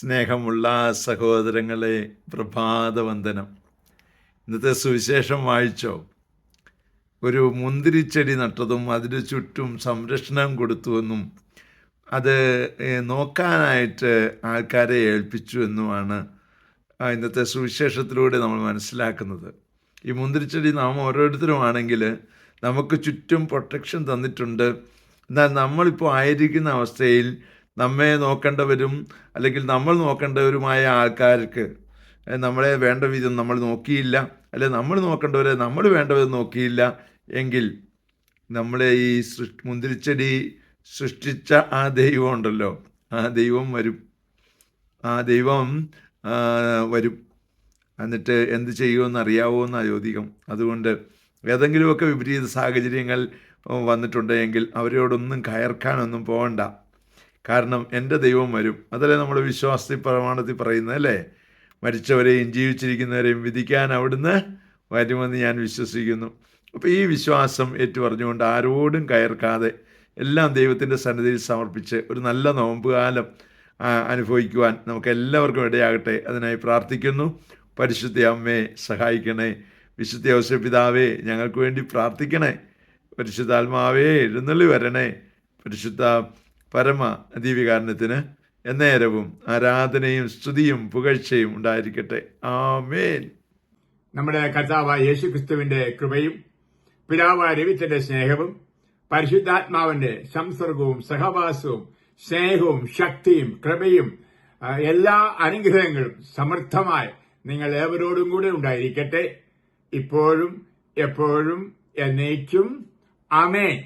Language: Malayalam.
സ്നേഹമുള്ള സഹോദരങ്ങളെ, പ്രഭാതവന്ദനം. ഇന്നത്തെ സുവിശേഷം വായിച്ചോ? ഒരു മുന്തിരിച്ചെടി നട്ടതും അതിന് ചുറ്റും സംരക്ഷണം കൊടുത്തുവെന്നും അത് നോക്കാനായിട്ട് ആൾക്കാരെ ഏൽപ്പിച്ചു എന്നുമാണ് ഇന്നത്തെ സുവിശേഷത്തിലൂടെ നമ്മൾ മനസ്സിലാക്കുന്നത്. ഈ മുന്തിരിച്ചെടി നാം ഓരോരുത്തരുമാണെങ്കിൽ നമുക്ക് ചുറ്റും പ്രൊട്ടക്ഷൻ തന്നിട്ടുണ്ട്. എന്നാൽ നമ്മളിപ്പോൾ ആയിരിക്കുന്ന അവസ്ഥയിൽ നമ്മെ നോക്കേണ്ടവരും അല്ലെങ്കിൽ നമ്മൾ നോക്കേണ്ടവരുമായ ആൾക്കാർക്ക് നമ്മളെ വേണ്ട വിധം നമ്മൾ നോക്കിയില്ല, അല്ലെ നമ്മൾ നോക്കേണ്ടവരെ നമ്മൾ വേണ്ടവിധം നോക്കിയില്ല എങ്കിൽ നമ്മളെ ഈ മുന്തിരിച്ചെടി സൃഷ്ടിച്ച ആ ദൈവം ഉണ്ടല്ലോ, ആ ദൈവം വരും. എന്നിട്ട് എന്ത് ചെയ്യുമെന്ന് അറിയാവോ എന്നാണ് ചോദിക്കും. അതുകൊണ്ട് ഏതെങ്കിലുമൊക്കെ വിപരീത സാഹചര്യങ്ങൾ വന്നിട്ടുണ്ടെങ്കിൽ അവരോടൊന്നും കയർക്കാനൊന്നും പോകണ്ട. കാരണം എൻ്റെ ദൈവം വരും. അതല്ലേ നമ്മൾ വിശ്വാസത്തിൽ പ്രമാണത്തിൽ പറയുന്നത്, അല്ലേ? മരിച്ചവരെയും ജീവിച്ചിരിക്കുന്നവരെയും വിധിക്കാൻ അവിടുന്ന് വരുമെന്ന് ഞാൻ വിശ്വസിക്കുന്നു. അപ്പോൾ ഈ വിശ്വാസം ഏറ്റുപറഞ്ഞുകൊണ്ട് ആരോടും കയർക്കാതെ എല്ലാം ദൈവത്തിൻ്റെ സന്നിധിയിൽ സമർപ്പിച്ച് ഒരു നല്ല നോമ്പുകാലം അനുഭവിക്കുവാൻ നമുക്ക് എല്ലാവർക്കും ഇടയാകട്ടെ. അതിനായി പ്രാർത്ഥിക്കുന്നു. പരിശുദ്ധ അമ്മേ സഹായിക്കണേ. വിശുദ്ധ ഔസേപ്പ് പിതാവേ ഞങ്ങൾക്ക് വേണ്ടി പ്രാർത്ഥിക്കണേ. പരിശുദ്ധാത്മാവേ എഴുന്നള്ളി വരണേ. പരിശുദ്ധ പരമ ദിവ്യകാരുണ്യത്തിന് എന്നേരവും ആരാധനയും സ്തുതിയും പുകഴ്ചയും ഉണ്ടായിരിക്കട്ടെ. ആമേൻ. നമ്മുടെ കർത്താവായ യേശുക്രിസ്തുവിന്റെ കൃപയും പിതാവായ ദൈവത്തിന്റെ സ്നേഹവും പരിശുദ്ധാത്മാവിന്റെ സംസർഗവും സഹവാസവും സ്നേഹവും ശക്തിയും കൃപയും എല്ലാ അനുഗ്രഹങ്ങളും സമൃദ്ധമായി നിങ്ങൾ ഏവരോടും കൂടെ ഉണ്ടായിരിക്കട്ടെ, ഇപ്പോഴും എപ്പോഴും എന്നേക്കും. ആമേൻ.